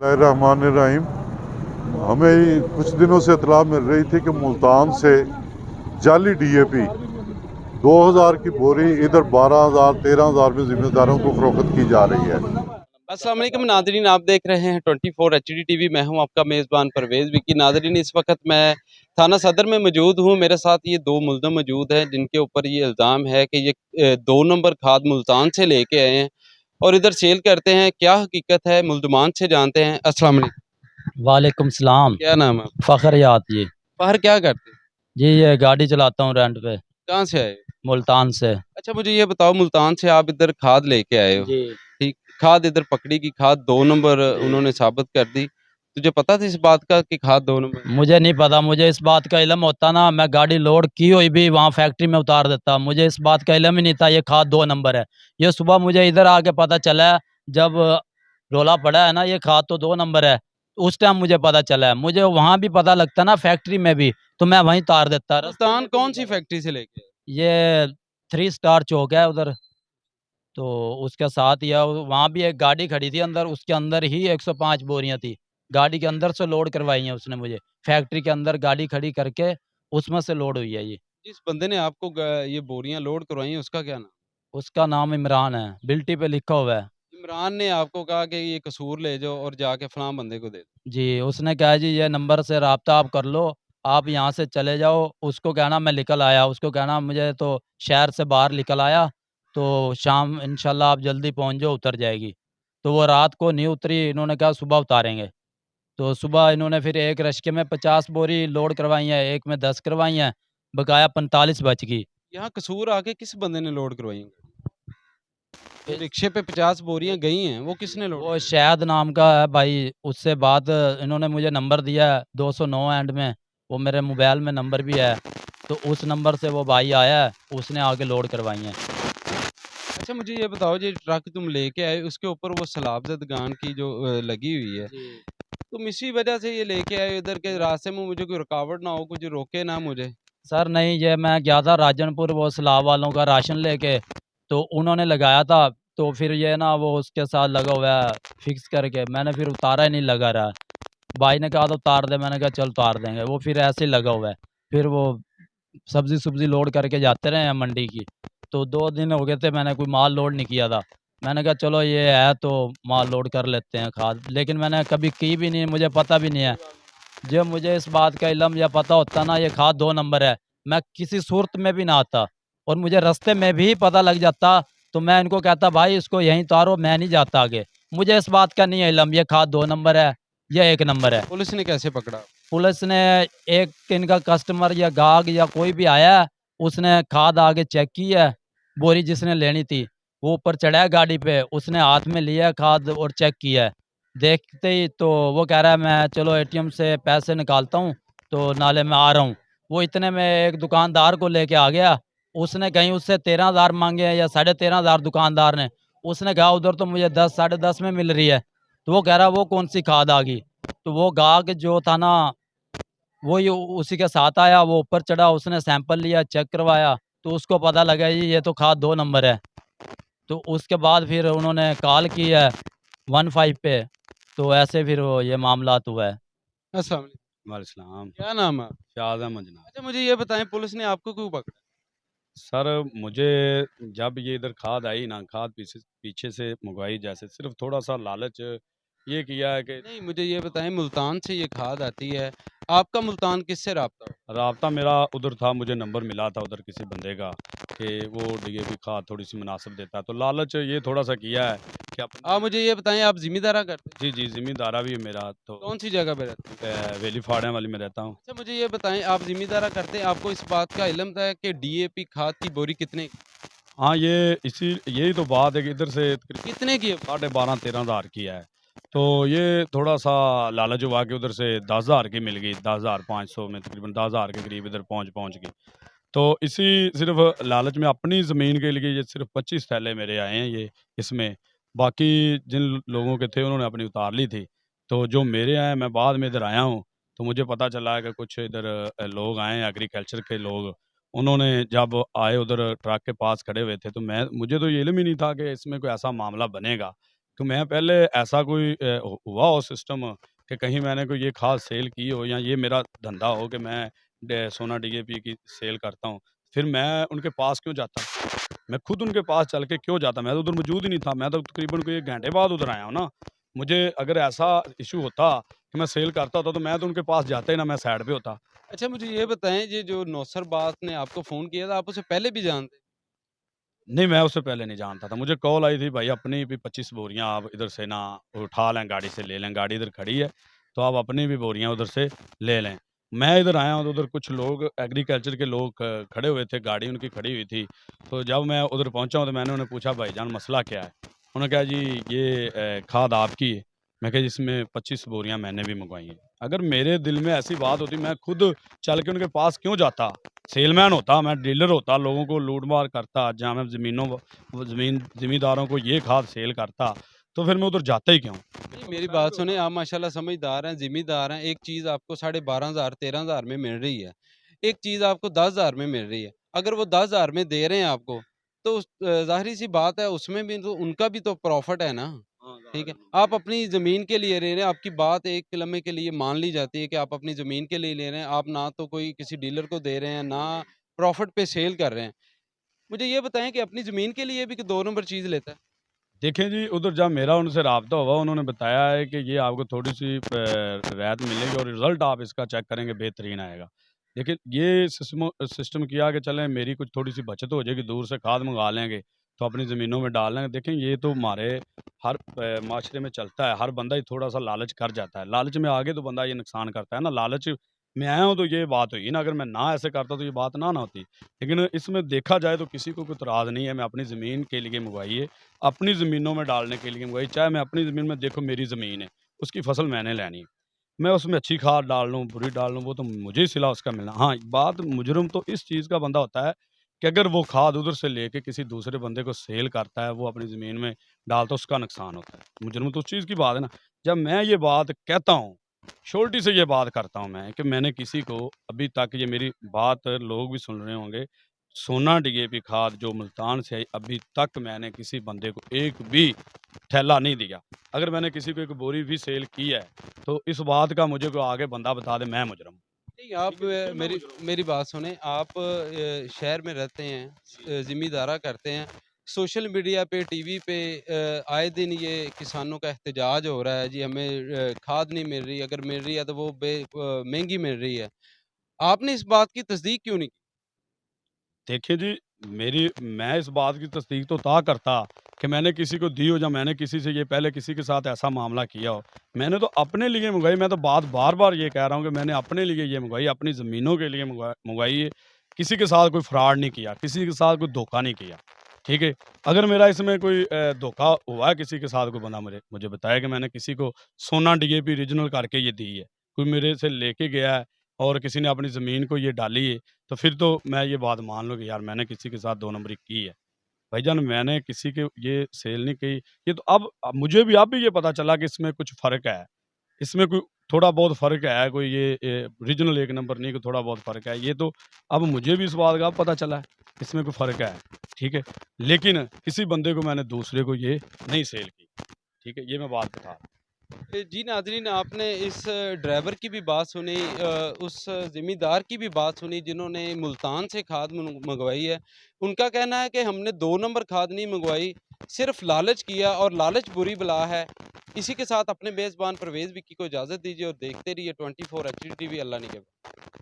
रहमानिर्रहीम। हमें कुछ दिनों से इतला मिल रही थी कि मुल्तान से जाली डीएपी 2000 की बोरी इधर 12,000 13,000 में जिम्मेदारों को फरोख्त की जा रही है। अस्सलाम वालेकुम नादरीन, आप देख रहे हैं 24 HD टीवी। मैं हूं आपका मेज़बान परवेज़ विकी। नादरीन, इस वक्त मैं थाना सदर में मौजूद हूं। मेरे साथ ये दो मुल्ज़म मौजूद हैं जिनके ऊपर ये इल्ज़ाम है कि ये 2 नंबर खाद मुल्तान से लेके आए हैं और इधर सेल करते हैं। क्या हकीकत है, मुल्ज़मान से जानते हैं। अस्सलाम वालेकुम। वालेकुम सलाम। क्या नाम है आपका? फ़ख्र याद जी। बाहर क्या करते हैं? जी ये गाड़ी चलाता हूँ रेंट पे, कहाँ से आए? मुल्तान से। अच्छा, मुझे ये बताओ, मुल्तान से आप इधर खाद लेके आए हो, जी ठीक? खाद इधर पकड़ी की खाद 2 नंबर उन्होंने साबित कर दी। तुझे पता था इस बात का कि खाद 2 नंबर? मुझे नहीं पता, मुझे इस बात का इल्म होता ना मैं गाड़ी लोड की हुई भी वहाँ फैक्ट्री में उतार देता। मुझे इस बात का इल्म ही नहीं था ये खाद 2 नंबर है। ये सुबह मुझे इधर आके पता चला है, जब रोला पड़ा है ना ये खाद तो 2 नंबर है, उस टाइम मुझे पता चला है। मुझे वहाँ भी पता लगता ना फैक्ट्री में भी, तो मैं वहीं उतार देता। रास्ते मुल्तान में भी कौन नहीं सी पता। फैक्ट्री से लेके आए? ये 3 स्टार चौक है उधर। तो उसके साथ या वहाँ भी एक गाड़ी खड़ी थी अंदर, उसके अंदर ही 105 बोरियाँ थी। गाड़ी के अंदर से लोड करवाई हैं उसने मुझे। फैक्ट्री के अंदर गाड़ी खड़ी करके उसमें से लोड हुई है ये। जिस बंदे ने आपको ये बोरियां लोड करवाई हैं, उसका क्या नाम? उसका नाम इमरान है, बिल्टी पे लिखा हुआ है। इमरान ने आपको कहा कि ये कसूर ले जाओ और जाके फलां बंदे को दे दो। जी, उसने कहा जी ये नंबर से राब्ता आप कर लो, आप यहाँ से चले जाओ। उसको कहना मैं निकल आया, उसको कहना मुझे तो शहर से बाहर निकल आया, तो शाम इंशाल्लाह आप जल्दी पहुँच जाओ, उतर जाएगी। तो वो रात को नहीं उतरी, इन्होंने कहा सुबह उतारेंगे। तो सुबह इन्होंने फिर एक रश्के में 50 बोरी लोड करवाई हैं, एक में 10 करवाई हैं, बकाया 45 बच गई। यहाँ कसूर आके किस बंदे ने लोड करवाई हैं? जो इस रिक्शे पे 50 बोरियां गई हैं, वो किसने लोड वो करवाई? शायद नाम का है भाई, उससे बात इन्होंने मुझे नंबर दिया है 209 एंड में, वो मेरे मोबाइल में नंबर भी है। तो उस नंबर से वो भाई आया है, उसने आके लोड करवाई हैं। अच्छा, मुझे ये बताओ, ये ट्रक तुम लेके आए उसके ऊपर वो सलाब-ज़दगान की जो लगी हुई है, जी। तुम इसी वजह से ये लेके आए इधर के रास्ते में, मुझे कोई रुकावट ना हो, कुछ रोके ना मुझे? सर नहीं, ये मैं गया था राजनपुर वो सलाब वालों का राशन लेके, तो उन्होंने लगाया था, तो फिर ये ना वो उसके साथ लगा हुआ है फिक्स करके, मैंने फिर उतारा ही नहीं लगा रहा। भाई ने कहा था उतार दे, मैंने कहा चल उतार देंगे, वो फिर ऐसे ही लगा हुआ है। फिर वो सब्ज़ी-सुब्ज़ी लोड करके जाते रहे हैं मंडी की, तो 2 दिन हो गए थे मैंने कोई माल लोड नहीं किया था। मैंने कहा चलो ये है तो माल लोड कर लेते हैं खाद, लेकिन मैंने कभी की भी नहीं, मुझे पता भी नहीं है। जो मुझे इस बात का इल्म या पता होता ना ये खाद 2 नंबर है, मैं किसी सूरत में भी ना आता, और मुझे रास्ते में भी पता लग जाता, तो मैं इनको कहता भाई इसको यहीं उतारो, मैं नहीं जाता आगे। मुझे इस बात का नहीं है इल्म ये खाद 2 नंबर है या 1 नंबर है। पुलिस ने कैसे पकड़ा? पुलिस ने एक इनका कस्टमर या गाहक या कोई भी आया है, उसने खाद आगे चेक की है, बोरी जिसने लेनी थी, वो ऊपर चढ़ा है गाड़ी पे, उसने हाथ में लिया है खाद और चेक किया है। देखते ही तो वो कह रहा है मैं चलो एटीएम से पैसे निकालता हूँ, तो नाले में आ रहा हूँ। वो इतने में एक दुकानदार को लेके आ गया, उसने कहीं उससे 13,000 माँगे हैं या 13,500 दुकानदार ने। उसने कहा उधर तो मुझे 10 साढ़े 10 में मिल रही है, तो वो कह रहा है वो कौन-सी खाद आ गई? तो वो गाहक जो था ना, वो ही उसी के साथ आया, वो ऊपर चढ़ा, उसने सैंपल लिया, चेक करवाया, तो उसको पता लगा जी ये तो खाद 2 नंबर है। तो उसके बाद फिर उन्होंने कॉल की है 15 पे, तो ऐसे फिर वो ये मामलात हुआ है। अस्सलाम वालेकुम। वालेकुम। क्या नाम है आपका? शाद अहमद जनाब। अच्छा, मुझे ये बताएं, पुलिस ने आपको क्यों पकड़ा? सर मुझे जब ये इधर खाद आई ना, खाद पीछे पीछे से मंगवाई, जैसे सिर्फ थोड़ा सा लालच ये किया है कि नहीं, मुझे ये बताएं, मुल्तान से ये खाद आती है, आपका मुल्तान किससे राब्ता हो? राब्ता मेरा उधर था, मुझे नंबर मिला था उधर किसी बंदे का कि वो डीएपी खाद थोड़ी सी मुनासिब देता है, तो लालच ये थोड़ा सा किया है कि आप मुझे ये बताएं, आप ज़िम्मेदारा करते हैं? जी जी, ज़िम्मेदारा भी है मेरा तो। कौन सी जगह पे रहते हैं? वेली फाड़े वाली में रहता हूँ। अच्छा, मुझे ये बताएं, आप ज़िम्मेदारा करते हैं, आपको इस बात का इल्म था कि डीएपी खाद की बोरी कितने हाँ, ये इसी यही तो बात है कि इधर से कितने की है? 12,500-13,000 की है। तो ये थोड़ा-सा लालच हुआ कि उधर से 10,000 की मिल गई, 10,500 में तकरीबन 10,000 के करीब इधर पहुँच गई। तो इसी सिर्फ़ लालच में अपनी ज़मीन के लिए ये सिर्फ़ 25 थैले मेरे आए हैं ये इसमें। बाकी जिन लोगों के थे उन्होंने अपनी उतार ली थी। तो जो मेरे आए मैं बाद में इधर आया हूँ, तो मुझे पता चला है कि कुछ इधर लोग आए हैं एग्रीकल्चर के लोग। उन्होंने जब आए उधर ट्रक के पास खड़े हुए थे, तो मुझे तो ये इल्म ही नहीं था कि इसमें कोई ऐसा मामला बनेगा तो मैं पहले ऐसा कोई हुआ हो सिस्टम कि कहीं मैंने कोई ये खाद सेल की हो या ये मेरा धंधा हो कि मैं सोना डीएपी की सेल करता हूँ, फिर मैं उनके पास क्यों जाता? मैं खुद उनके पास चल के क्यों जाता? मैं तो उधर मौजूद ही नहीं था। मैं तो तकरीबन कोई 1 घंटे बाद उधर आया हूँ ना। मुझे अगर ऐसा इश्यू होता कि मैं सेल करता होता तो मैं तो उनके पास जाता ही ना, मैं साइड पे होता। अच्छा, मुझे ये बताएँ, ये जो नौसर बात ने आपको फ़ोन किया था, आप उसे पहले भी जानते? नहीं, मैं उससे पहले नहीं जानता था। मुझे कॉल आई थी, भाई अपनी भी 25 बोरियाँ आप इधर से ना उठा लें, गाड़ी से ले लें, गाड़ी इधर खड़ी है, तो आप अपनी भी बोरियाँ उधर से ले लें। मैं इधर आया हूँ तो उधर कुछ लोग एग्रीकल्चर के लोग खड़े हुए थे, गाड़ी उनकी खड़ी हुई थी। तो जब मैं उधर पहुँचा हूँ तो मैंने उन्हें पूछा, भाईजान मसला क्या है? उन्होंने कहा जी ये खाद आपकी है। मैं कहा जिसमें 25 बोरियाँ मैंने भी मंगवाई हैं। अगर मेरे दिल में ऐसी बात होती मैं खुद चल के उनके पास क्यों जाता? सेलमैन होता, मैं डीलर होता, लोगों को लूट-मार करता, जहाँ मैं ज़मींदारों को ये खाद सेल करता, तो फिर मैं उधर जाता ही क्यों? नहीं, मेरी बात सुनें, आप माशाल्लाह समझदार हैं, ज़िम्मेदार हैं। एक चीज़ आपको 12,500 13,000 में मिल रही है, एक चीज़ आपको 10,000 में मिल रही है। अगर वो 10,000 में दे रहे हैं आपको, तो ज़ाहिर-सी बात है, उसमें भी तो उनका भी तो प्रॉफ़िट है ना, ठीक है? आप अपनी ज़मीन के लिए ले रहे हैं, आपकी बात एक लम्हे के लिए मान ली जाती है कि आप अपनी ज़मीन के लिए ले रहे हैं, आप ना तो कोई किसी डीलर को दे रहे हैं, ना प्रॉफ़िट पे सेल कर रहे हैं। मुझे ये बताएँ कि अपनी ज़मीन के लिए भी 2 नंबर चीज़ लेता है? देखें जी, उधर जब मेरा उनसे राब्ता हुआ, उन्होंने बताया है कि ये आपको थोड़ी-सी रियायत मिलेगी और रिज़ल्ट आप इसका चेक करेंगे बेहतरीन आएगा। लेकिन ये सिस्टम किया कि चलें मेरी कुछ थोड़ी-सी बचत हो जाएगी, दूर से खाद मँगा लेंगे, तो अपनी ज़मीनों में डाल लेंगे। देखें ये तो हमारे हर माशरे में चलता है, हर बंदा ही थोड़ा-सा लालच कर जाता है। लालच में आके तो बंदा ये नुकसान करता है ना, लालच में आया हूँ तो ये बात हुई ना, अगर मैं ना ऐसे करता तो ये बात ना होती। लेकिन इसमें देखा जाए तो किसी को कोई इतराज़ नहीं है, मैं अपनी ज़मीन के लिए मंगवाई है। अपनी ज़मीनों में डालने के लिए मंगवाई, चाहे मैं अपनी ज़मीन में देखो मेरी ज़मीन है, उसकी फसल मैंने लेनी है। मैं उसमें अच्छी खाद डाल लूँ, बुरी डाल लूँ, वो तो मुझे ही सिला उसका मिलना। हाँ, बात मुजरिम तो इस चीज़ का बंदा होता है कि अगर वो खाद उधर से लेके किसी दूसरे बंदे को सेल करता है, वो अपनी ज़मीन में डालता है, उसका नुकसान होता है। मुजरिम तो उस चीज़ की बात है ना। जब मैं ये बात कहता हूँ, श्योरिटी से ये बात करता हूँ मैं कि मैंने किसी को अभी तक ये मेरी बात लोग भी सुन रहे होंगे, सोना डीएपी खाद जो मुल्तान से आई, अभी तक मैंने किसी बंदे को एक भी थैला नहीं दिया। अगर मैंने किसी को एक बोरी भी सेल की है, तो इस बात का मुझे कोई आगे बंदा बता दे मैं मुजरिम हूँ। नहीं, आप मेरी मेरी बात सुनें, आप शहर में रहते हैं, ज़िम्मेदारा करते हैं, सोशल मीडिया पे, टीवी पे आए दिन ये किसानों का एहतजाज हो रहा है जी, हमें खाद नहीं मिल रही, अगर मिल रही है तो वो महंगी मिल रही है। आपने इस बात की तस्दीक क्यों नहीं की? देखिए जी, मैं इस बात की तस्दीक तो करता कि मैंने किसी को दी हो या मैंने किसी से ये पहले किसी के साथ ऐसा मामला किया हो। मैंने तो अपने लिए मँगवाई, मैं तो बात बार-बार ये कह रहा हूँ कि मैंने अपने लिए ये मँगवाई, अपनी ज़मीनों के लिए मँगवाई है। किसी के साथ कोई फ्रॉड नहीं किया, किसी के साथ कोई धोखा नहीं किया, ठीक है? अगर मेरा इसमें कोई धोखा हुआ है किसी के साथ, कोई बंदा मुझे मुझे बताए कि मैंने किसी को सोना डीएपी ओरिजिनल करके ये दी है, कोई मेरे से लेके गया है और किसी ने अपनी ज़मीन को ये डाली है, तो फिर तो मैं ये बात मान लूँ कि यार मैंने किसी के साथ 2 नंबरी की है। भाईजान मैंने किसी के ये सेल नहीं की, ये तो अब मुझे भी अब भी ये पता चला कि इसमें कुछ फ़र्क है। इसमें कोई थोड़ा बहुत फ़र्क है, कोई ये ओरिजिनल 1 नंबर नहीं, कोई थोड़ा बहुत फ़र्क है। ये तो अब मुझे भी इस बात का अब पता चला है, इसमें कोई फ़र्क है, ठीक है? लेकिन किसी बंदे को मैंने दूसरे को ये नहीं सेल की, ठीक है? ये मैं बात बता रहा हूँ। जी नाज़रीन, आपने इस ड्राइवर की भी बात सुनी, उस ज़िम्मेदार की भी बात सुनी जिन्होंने मुल्तान से खाद मंगवाई है। उनका कहना है कि हमने 2 नंबर खाद नहीं मंगवाई, सिर्फ़ लालच किया और लालच बुरी बला है। इसी के साथ अपने मेज़बान परवेज़ विक्की को इजाज़त दीजिए और देखते रहिए 24 एचडी टीवी। अल्लाह निगहबान।